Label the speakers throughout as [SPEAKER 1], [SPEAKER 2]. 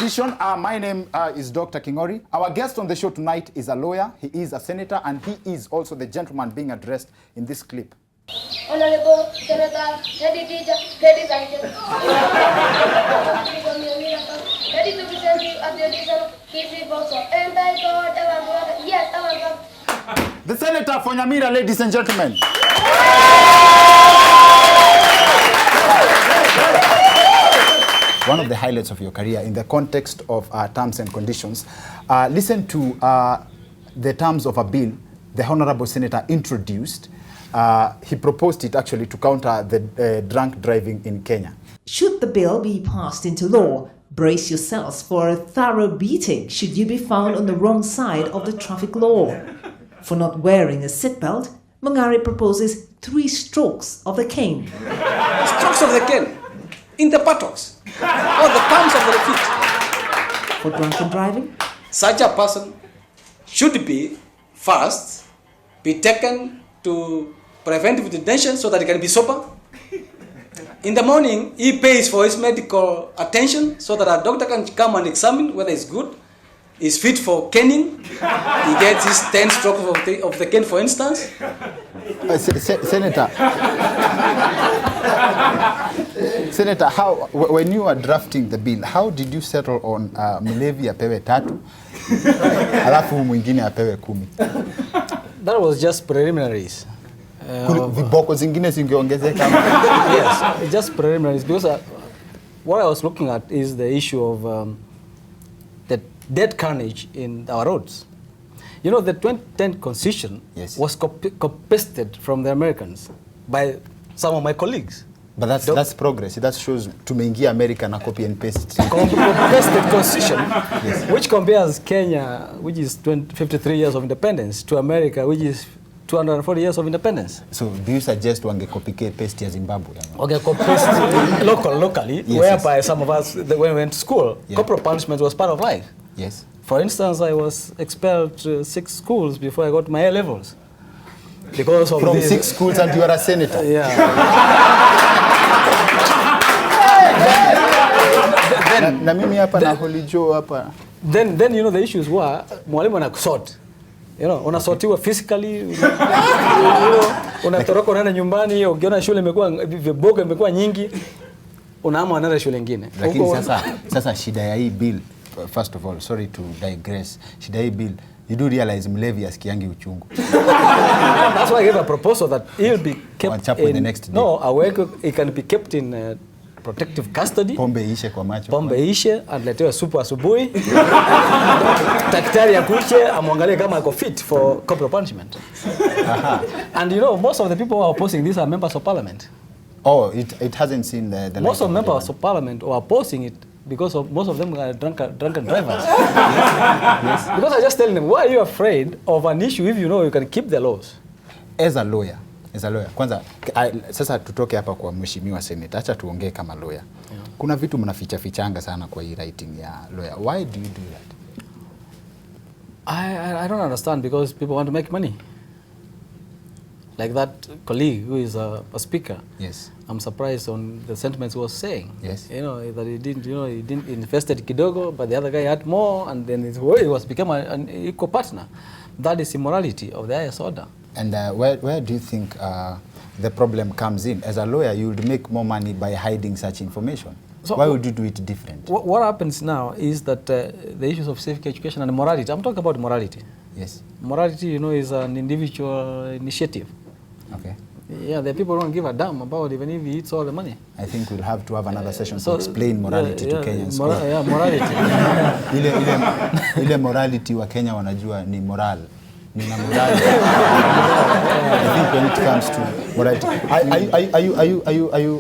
[SPEAKER 1] condition. My name is Dr. Kingori. Our guest on the show tonight is a lawyer, he is a senator, and he is also the gentleman being addressed in this clip.
[SPEAKER 2] Honorable Senator, ladies and gentlemen, ready to present you at the audition KC Boxer. And I got yes,
[SPEAKER 1] the Senator for Nyamira, ladies and gentlemen. One of the highlights of your career in the context of terms and conditions. Listen to the terms of a bill the Honorable Senator introduced. He proposed it actually to counter the drunk driving in Kenya.
[SPEAKER 3] Should the bill be passed into law, brace yourselves for a thorough beating should you be found on the wrong side of the traffic law. For not wearing a seatbelt, Mong'are proposes 3 strokes of the cane.
[SPEAKER 4] Strokes of the cane in the buttocks or the palms of the feet.
[SPEAKER 3] For drunken driving,
[SPEAKER 4] such a person should be first be taken to preventive detention so that he can be sober. In the morning, he pays for his medical attention so that a doctor can come and examine whether he's good, is fit for caning. He gets his 10 strokes of the cane, for instance.
[SPEAKER 1] Senator, Senator, how, when you were drafting the bill, how did you settle on mlevi apewe 3, alafu mwingine apewe 10?
[SPEAKER 5] That was just preliminaries.
[SPEAKER 1] Viboko zingine zingeongezeka.
[SPEAKER 5] Yes, just preliminaries, because what I was looking at is the issue of the dead carnage in our roads. You know, the 2010 Constitution was copy-pasted from the Americans by some of my colleagues.
[SPEAKER 1] But that's progress. That shows tumeingia America na copy and paste.
[SPEAKER 5] Copy-pasted Constitution, which compares Kenya, which is 53 years of independence, to America, which is 240 years of independence.
[SPEAKER 1] So do you suggest wange copy paste ya Zimbabwe?
[SPEAKER 5] Okay, copy-paste locally, whereby some of us, when we went to school, corporal punishment was part of life.
[SPEAKER 1] Yes.
[SPEAKER 5] For instance, I was expelled to 6 schools before I got my A-levels. Because of
[SPEAKER 1] from 6 schools and you are a senator.
[SPEAKER 5] Yeah.
[SPEAKER 1] na mimi hapa na Holy Joe hapa.
[SPEAKER 5] Then you know the issues were mwalimu anakusort. You know, unasortiwa physically, unatoroka unaenda nyumbani, ukiona shule imekuwa viboga imekuwa nyingi, unaama unaenda shule nyingine.
[SPEAKER 1] Lakini sasa shida ya hii bill, first of all, sorry to digress, shida hii bill, you do realize mlevi asikiangi uchungu.
[SPEAKER 5] That's why I gave a proposal that he'll be kept
[SPEAKER 1] in the next day.
[SPEAKER 5] No, it can be kept in protective custody.
[SPEAKER 1] Pombe ishe kwa macho.
[SPEAKER 5] Pombe ishe, aletewe supu asubuhi. Daktari akuje amwangalie kama ako fit for corporal punishment. And you know, most of the people who are opposing this are members of parliament.
[SPEAKER 1] Oh, it hasn't seen the
[SPEAKER 5] most of members of parliament who are opposing it because of most of them are drunken drivers. Yes. Because I just telling them, why are you afraid of an issue if you know you can keep the laws?
[SPEAKER 1] As a lawyer, kwanza sasa tutoke hapa kwa mheshimiwa senator, acha tuongee kama lawyer. Kuna vitu mnafichanga sana kwa hii writing ya lawyer. Why do you do that?
[SPEAKER 5] I don't understand, because people want to make money. Like that colleague who is a speaker.
[SPEAKER 1] Yes. I'm
[SPEAKER 5] surprised on the sentiments he was saying.
[SPEAKER 1] Yes.
[SPEAKER 5] You know, that he didn't invested kidogo, but the other guy had more, and then he became an equal partner. That is immorality of the highest order.
[SPEAKER 1] And where do you think the problem comes in? As a lawyer, you would make more money by hiding such information. So why would you do it different?
[SPEAKER 5] What happens now is that the issues of civic education and morality, I'm talking about morality.
[SPEAKER 1] Yes.
[SPEAKER 5] Morality, you know, is an individual initiative.
[SPEAKER 1] Okay.
[SPEAKER 5] Yeah, the people don't give a damn about even if he eats all the money.
[SPEAKER 1] I think we'll have to have another session to explain morality to Kenyans.
[SPEAKER 5] Morality.
[SPEAKER 1] ile morality wa Kenya wanajua ni moral. Nina morality. I think when it comes to morality,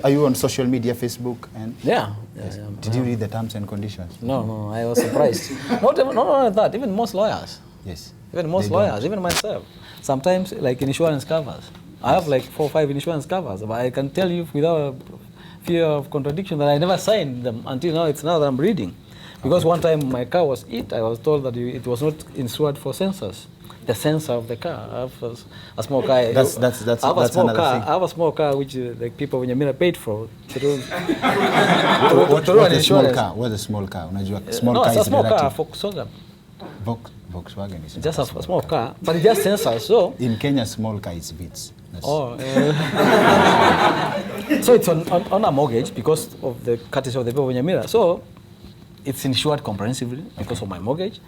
[SPEAKER 1] are you on social media, Facebook and?
[SPEAKER 5] Yeah.
[SPEAKER 1] Yes. Did you read the terms and conditions?
[SPEAKER 5] No, I was surprised. not only that, even most lawyers.
[SPEAKER 1] Yes.
[SPEAKER 5] Even most lawyers, even myself. Sometimes, like insurance covers. I have like 4 or 5 insurance covers, but I can tell you without fear of contradiction that I never signed them until now. It's now that I'm reading. Because one time my car was hit, I was told that it was not insured for sensors. the sensor of the car. I have a small car.
[SPEAKER 1] That's
[SPEAKER 5] I have a small
[SPEAKER 1] another
[SPEAKER 5] car.
[SPEAKER 1] thing.
[SPEAKER 5] I have a small car which like people when Mong'are paid for. To do,
[SPEAKER 1] What's a small car? What's a small car? Unajua, small
[SPEAKER 5] no,
[SPEAKER 1] car
[SPEAKER 5] it's a
[SPEAKER 1] is
[SPEAKER 5] small car,
[SPEAKER 1] relative.
[SPEAKER 5] Volkswagen.
[SPEAKER 1] Volkswagen is
[SPEAKER 5] Just
[SPEAKER 1] not
[SPEAKER 5] a small car, but it just sensors. So.
[SPEAKER 1] In Kenya, small car is Vitz.
[SPEAKER 5] Oh, so it's on a mortgage because of the courtesy of the people in Mong'are. So it's insured comprehensively because of my mortgage.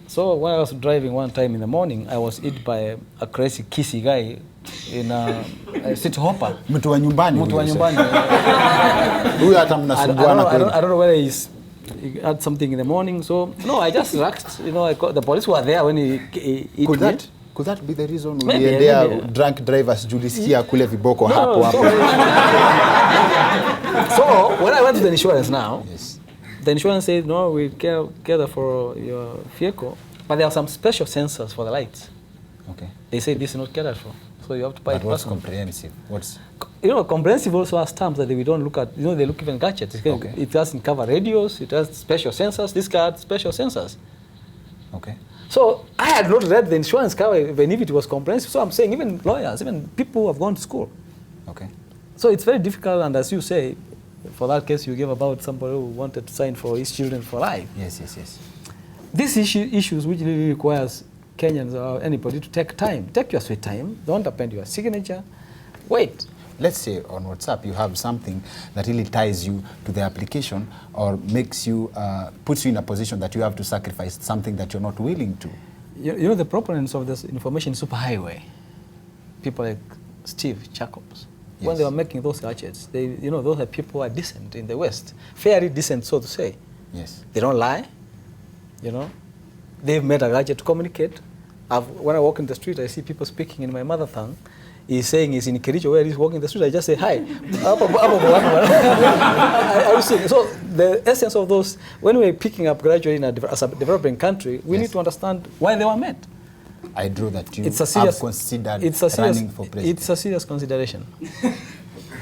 [SPEAKER 5] So when I was driving one time in the morning, I was hit by a crazy kissy guy in a city hopper.
[SPEAKER 1] Mtu wa nyumbani.
[SPEAKER 5] Mtu wa nyumbani.
[SPEAKER 1] Huyu hata mnasumbuana kweli.
[SPEAKER 5] I don't know whether he had something in the morning. So no, I just relaxed. You know, I called, the police were there when he hit me.
[SPEAKER 1] Could that be the reason
[SPEAKER 5] Maybe,
[SPEAKER 1] uliendea
[SPEAKER 5] maybe.
[SPEAKER 1] drunk drivers julisikia kule viboko
[SPEAKER 5] No,
[SPEAKER 1] hapo hapo?
[SPEAKER 5] So when I went to the insurance now,
[SPEAKER 1] Yes.
[SPEAKER 5] the insurance said, no, we care for your vehicle, but there are some special sensors for the lights.
[SPEAKER 1] Okay.
[SPEAKER 5] They say this is not catered for, so you have to buy
[SPEAKER 1] But
[SPEAKER 5] it
[SPEAKER 1] what's
[SPEAKER 5] personally.
[SPEAKER 1] comprehensive? What's
[SPEAKER 5] You know, comprehensive also has terms that we don't look at. You know, they look even gadgets.
[SPEAKER 1] Okay.
[SPEAKER 5] It doesn't cover radios. It has special sensors. This car had special sensors.
[SPEAKER 1] okay?
[SPEAKER 5] So I had not read the insurance cover even if it was comprehensive. So I'm saying even lawyers, even people who have gone to school.
[SPEAKER 1] Okay.
[SPEAKER 5] So it's very difficult, and as you say, for that case you gave about somebody who wanted to sign for his children for life.
[SPEAKER 1] Yes, yes, yes.
[SPEAKER 5] These issues which really requires Kenyans or anybody to take time. Take your sweet time. Don't append your signature. Wait.
[SPEAKER 1] Let's say on WhatsApp you have something that really ties you to the application or makes you, puts you in a position that you have to sacrifice something that you're not willing to.
[SPEAKER 5] You know the proponents of this information superhighway, people like Steve Jacobs, when
[SPEAKER 1] Yes.
[SPEAKER 5] they were making those gadgets, those are people who are decent in the West, fairly decent, so to say.
[SPEAKER 1] Yes.
[SPEAKER 5] They don't lie, you know. They've made a gadget to communicate. When I walk in the street, I see people speaking in my mother tongue. He's saying he's in Kericho, where he's walking the street. I just say, hi. I was saying, so the essence of those, when we're picking up gradually as a developing country, we
[SPEAKER 1] Yes.
[SPEAKER 5] need to understand why they were made.
[SPEAKER 1] I drew that you
[SPEAKER 5] It's a serious,
[SPEAKER 1] have considered
[SPEAKER 5] it's a serious,
[SPEAKER 1] running for president.
[SPEAKER 5] It's a serious consideration.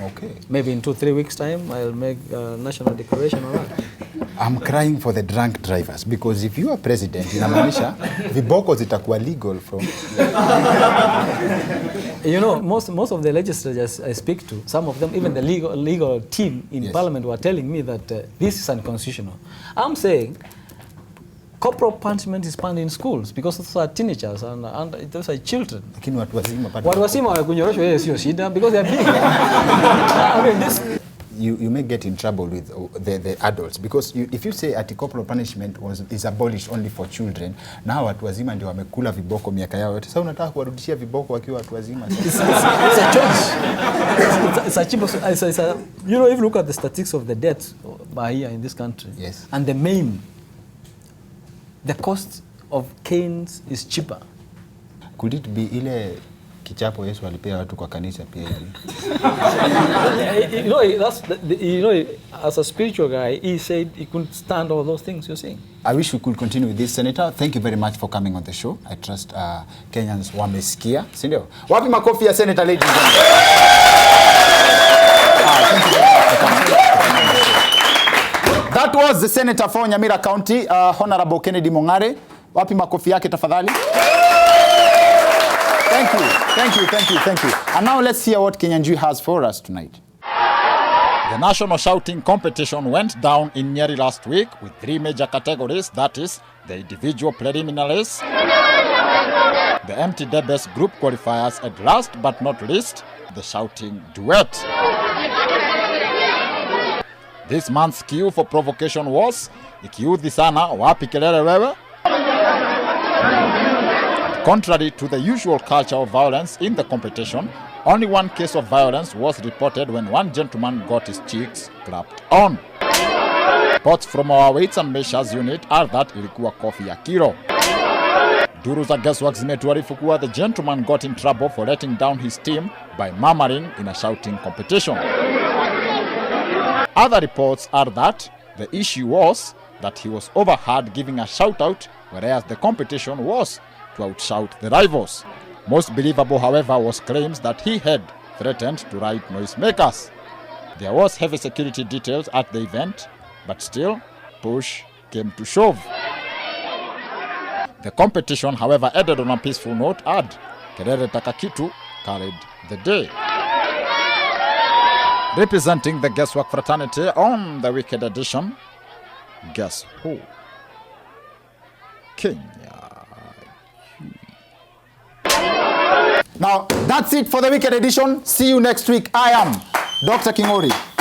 [SPEAKER 1] Okay.
[SPEAKER 5] Maybe in 2-3 weeks' time, I'll make a national declaration on that.
[SPEAKER 1] I'm crying for the drunk drivers because if you are president, inamaanisha viboko zitakuwa legal from.
[SPEAKER 5] You know, most of the legislators I speak to, some of them, even the legal team in
[SPEAKER 1] Yes.
[SPEAKER 5] Parliament, were telling me that this is unconstitutional. I'm saying corporal punishment is banned in schools because those are teenagers and those are children.
[SPEAKER 1] Lakini watu wazima bado.
[SPEAKER 5] Watu wasima wanakunyoroshwa hiyo sio shida because they are big. I mean, this.
[SPEAKER 1] You may get in trouble with the adults because if you say ati corporal punishment is abolished only for children, now watu wazima ndio wamekula viboko miaka yao yote. Sasa unataka kuwarudishia viboko wakiwa watu wazima.
[SPEAKER 5] It's a choice. It's a you know, if you look at the statistics of the deaths by year in this country,
[SPEAKER 1] Yes.
[SPEAKER 5] and the cost of canes is cheaper.
[SPEAKER 1] Could it be ile kichapo Yesu alipea watu kwa kanisa pia hivi?
[SPEAKER 5] You know, as a spiritual guy, he said he couldn't stand all those things you're saying.
[SPEAKER 1] I wish we could continue with this, Senator. Thank you very much for coming on the show. I trust Kenyans wamesikia, si ndio? Wapi makofi ya Senator, ladies and gentlemen? Thank you very much for coming. That was the Senator for Nyamira County, Honorable Kennedy Mong'are. Wapi makofi yake tafadhali? Thank you, thank you, thank you, thank you. And now let's hear what Kenyanjui has for us tonight.
[SPEAKER 6] The national shouting competition went down in Nyeri last week with 3 major categories, that is, the individual preliminaries, the empty debes group qualifiers, and last but not least, the shouting duet. This month's cue for provocation was, ikiudhi sana, wapi kelele wewe? Contrary to the usual culture of violence in the competition, only one case of violence was reported when one gentleman got his cheeks clapped on. Reports from our weights and measures unit are that ilikuwa kofi ya kilo. Duru za guesswork zimetuarifu kuwa the gentleman got in trouble for letting down his team by murmuring in a shouting competition. Other reports are that the issue was that he was overheard giving a shout-out, whereas the competition was to outshout the rivals. Most believable, however, was claims that he had threatened to write noisemakers. There was heavy security details at the event, but still, push came to shove. The competition, however, ended on a peaceful note, and Kerere Takakitu carried the day. Representing the Guesswork fraternity on the Wicked edition, guess who? Kenya.
[SPEAKER 1] Now, that's it for the Wicked edition. See you next week. I am Dr. Kingori.